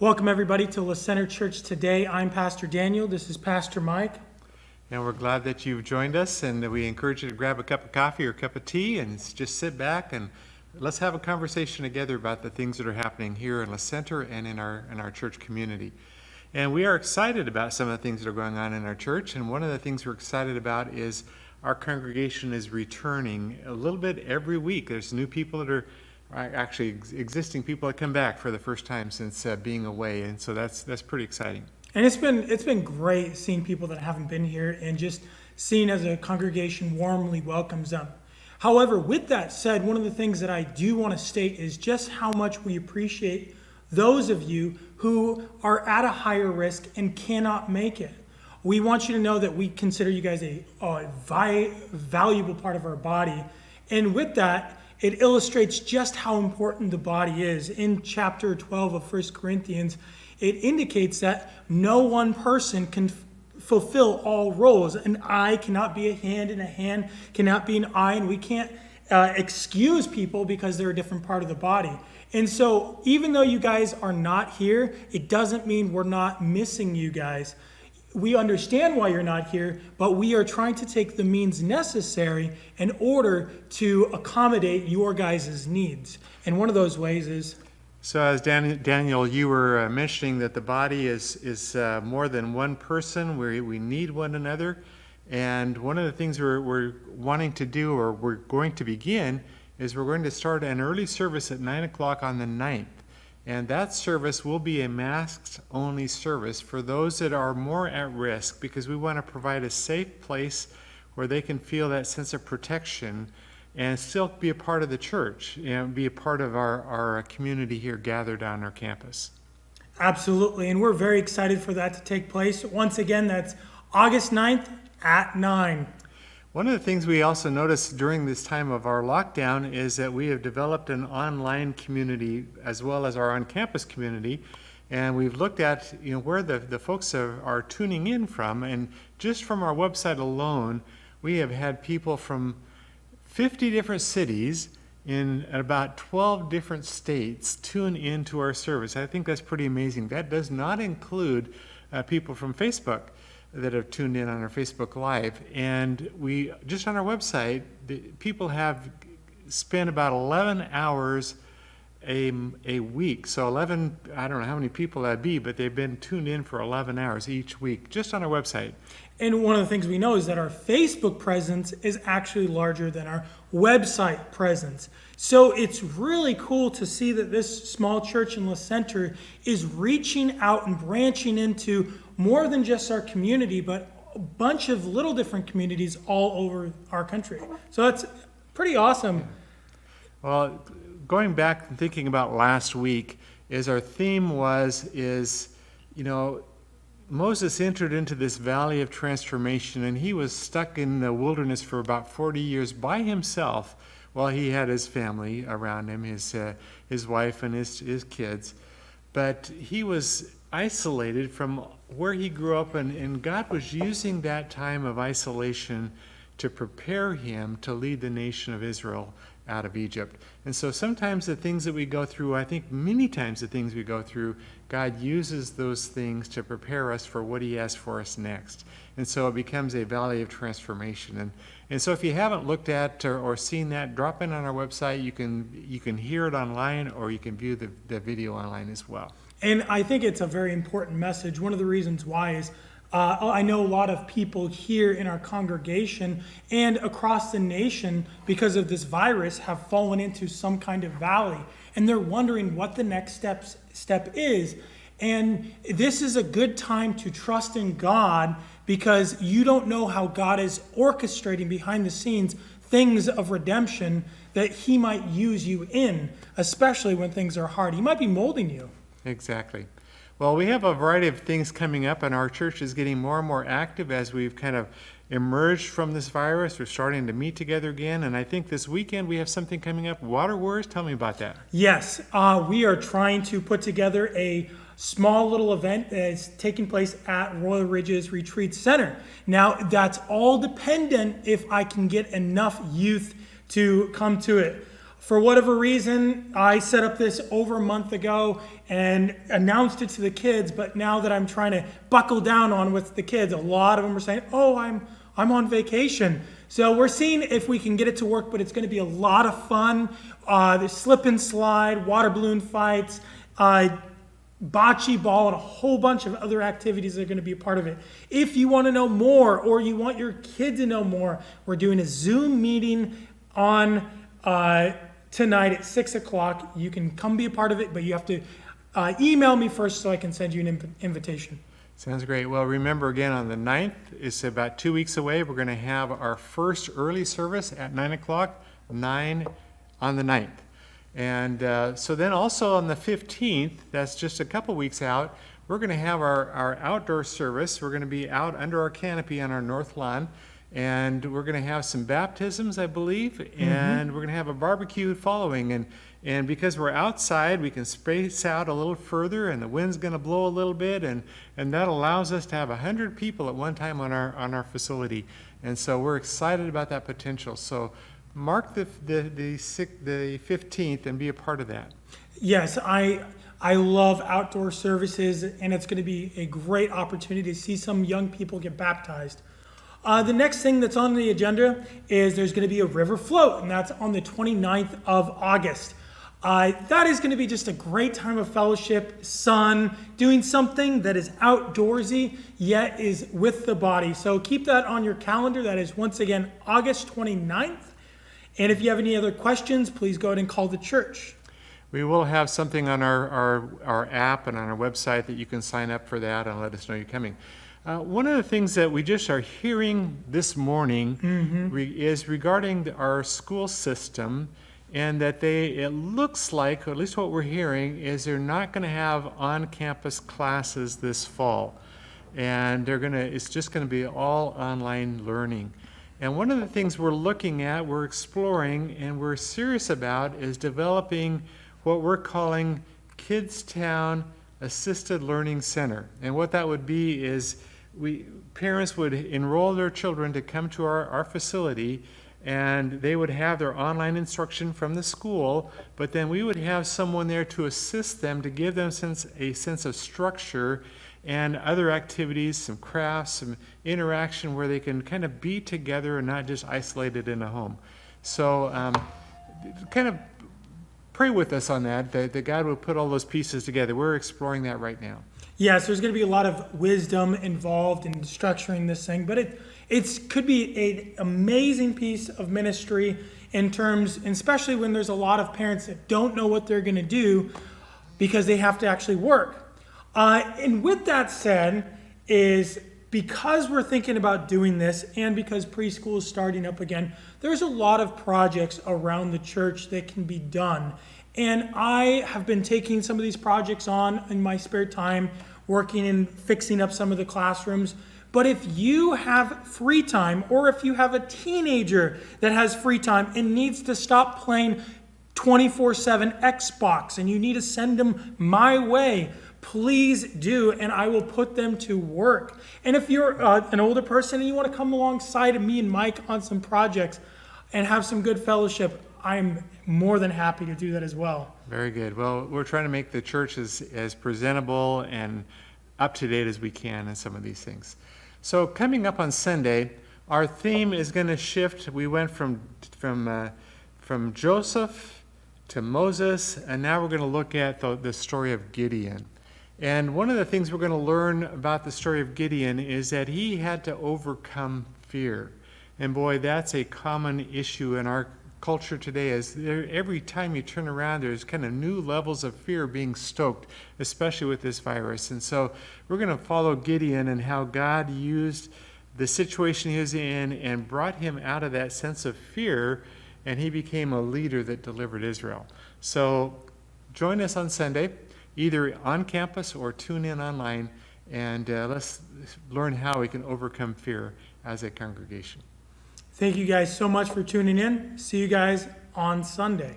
Welcome everybody to La Center Church today. I'm Pastor Daniel. This is Pastor Mike. And we're glad that you've joined us, and we encourage you to grab a cup of coffee or a cup of tea and just sit back and let's have a conversation together about the things that are happening here in La Center and in our church community. And we are excited about some of the things that are going on in our church, and one of the things we're excited about is our congregation is returning a little bit every week. There's new people that are actually existing people that come back for the first time since being away, and so that's pretty exciting. And it's been great seeing people that haven't been here and just seeing as a congregation warmly welcomes them. However, with that said, one of the things that I do want to state is just how much we appreciate those of you who are at a higher risk and cannot make it. We want you to know that we consider you guys a valuable part of our body. And with that, it illustrates just how important the body is. In chapter 12 of 1 Corinthians, it indicates that no one person can fulfill all roles. An eye cannot be a hand, and a hand cannot be an eye, and we can't excuse people because they're a different part of the body. And so even though you guys are not here, it doesn't mean we're not missing you guys. We understand why you're not here, but we are trying to take the means necessary in order to accommodate your guys' needs. And one of those ways is... So as Daniel, you were mentioning that the body is more than one person. We need one another. And one of the things we're wanting to do, or we're going to begin, is we're going to start an early service at 9 o'clock on the 9th. And that service will be a masks-only service for those that are more at risk, because we want to provide a safe place where they can feel that sense of protection and still be a part of the church and be a part of our community here gathered on our campus. Absolutely, and we're very excited for that to take place. Once again, that's August 9th at 9. One of the things we also noticed during this time of our lockdown is that we have developed an online community as well as our on-campus community, and we've looked at where the folks are tuning in from, and just from our website alone, we have had people from 50 different cities in about 12 different states tune into our service. I think that's pretty amazing. That does not include people from Facebook that have tuned in on our Facebook Live. And we, just on our website, people have spent about 11 hours a week. So 11, I don't know how many people that'd be, but they've been tuned in for 11 hours each week, just on our website. And one of the things we know is that our Facebook presence is actually larger than our website presence. So it's really cool to see that this small church in La Center is reaching out and branching into more than just our community, but a bunch of little different communities all over our country. So that's pretty awesome. Well, going back and thinking about last week, our theme is Moses entered into this valley of transformation, and he was stuck in the wilderness for about 40 years by himself while he had his family around him, his wife and his kids. But he was isolated from where he grew up, and God was using that time of isolation to prepare him to lead the nation of Israel out of Egypt. And so sometimes the things that we go through, I think many times the things we go through, God uses those things to prepare us for what he has for us next. And so it becomes a valley of transformation. And so if you haven't looked at or seen that, drop in on our website. You can hear it online, or you can view the video online as well. And I think it's a very important message. One of the reasons why is I know a lot of people here in our congregation and across the nation, because of this virus, have fallen into some kind of valley, and they're wondering what the next step is. And this is a good time to trust in God, because you don't know how God is orchestrating behind the scenes things of redemption that he might use you in, especially when things are hard. He might be molding you. Exactly. Well, we have a variety of things coming up, and our church is getting more and more active as we've kind of emerged from this virus. We're starting to meet together again, and I think this weekend we have something coming up. Water Wars, tell me about that. Yes, we are trying to put together a small little event that is taking place at Royal Ridges Retreat Center. Now, that's all dependent if I can get enough youth to come to it. For whatever reason, I set up this over a month ago and announced it to the kids, but now that I'm trying to buckle down on with the kids, a lot of them are saying, oh, I'm on vacation. So we're seeing if we can get it to work, but it's going to be a lot of fun. The slip and slide, water balloon fights, bocce ball, and a whole bunch of other activities that are going to be a part of it. If you want to know more or you want your kid to know more, we're doing a Zoom meeting on tonight at 6 o'clock. You can come be a part of it, but you have to email me first so I can send you an invitation. Sounds great. Well, remember again, on the 9th, it's about 2 weeks away. We're going to have our first early service at 9 o'clock, 9 on the 9th. And so then also on the 15th, that's just a couple weeks out, we're going to have our outdoor service. We're going to be out under our canopy on our north lawn. And we're going to have some baptisms, I believe, and we're going to have a barbecue following. And because we're outside, we can space out a little further, and the wind's going to blow a little bit, and that allows us to have 100 people at one time on our facility. And so we're excited about that potential. So mark the 15th and be a part of that. Yes, I love outdoor services, and it's going to be a great opportunity to see some young people get baptized. The next thing that's on the agenda is there's going to be a river float, and that's on the 29th of August. That is going to be just a great time of fellowship, sun, doing something that is outdoorsy, yet is with the body. So keep that on your calendar. That is, once again, August 29th. And if you have any other questions, please go ahead and call the church. We will have something on our app and on our website that you can sign up for that and let us know you're coming. One of the things that we just are hearing this morning is regarding our school system, and that it looks like, or at least what we're hearing, is they're not going to have on-campus classes this fall. And it's just going to be all online learning. And one of the things we're looking at, we're exploring, and we're serious about is developing what we're calling Kidstown Assisted Learning Center. And what that would be is parents would enroll their children to come to our facility, and they would have their online instruction from the school, but then we would have someone there to assist them, to give them a sense of structure and other activities, some crafts, some interaction where they can kind of be together and not just isolated in a home. So kind of pray with us on that God will put all those pieces together. We're exploring that right now. Yes, there's going to be a lot of wisdom involved in structuring this thing, but it could be an amazing piece of ministry in terms, and especially when there's a lot of parents that don't know what they're going to do because they have to actually work. And with that said, is because we're thinking about doing this and because preschool is starting up again, there's a lot of projects around the church that can be done. And I have been taking some of these projects on in my spare time, working and fixing up some of the classrooms. But if you have free time, or if you have a teenager that has free time and needs to stop playing 24/7 Xbox and you need to send them my way, please do, and I will put them to work. And if you're an older person and you want to come alongside of me and Mike on some projects and have some good fellowship, I'm more than happy to do that as well. Very good. Well, we're trying to make the church as presentable and up to date as we can in some of these things. So coming up on Sunday, our theme is going to shift. We went from Joseph to Moses, and now we're going to look at the story of Gideon. And one of the things we're going to learn about the story of Gideon is that he had to overcome fear. And boy, that's a common issue in our culture today. Every time you turn around, there's kind of new levels of fear being stoked, especially with this virus. And so we're going to follow Gideon and how God used the situation he was in and brought him out of that sense of fear, and he became a leader that delivered Israel. So join us on Sunday, either on campus or tune in online, and let's learn how we can overcome fear as a congregation. Thank you guys so much for tuning in. See you guys on Sunday.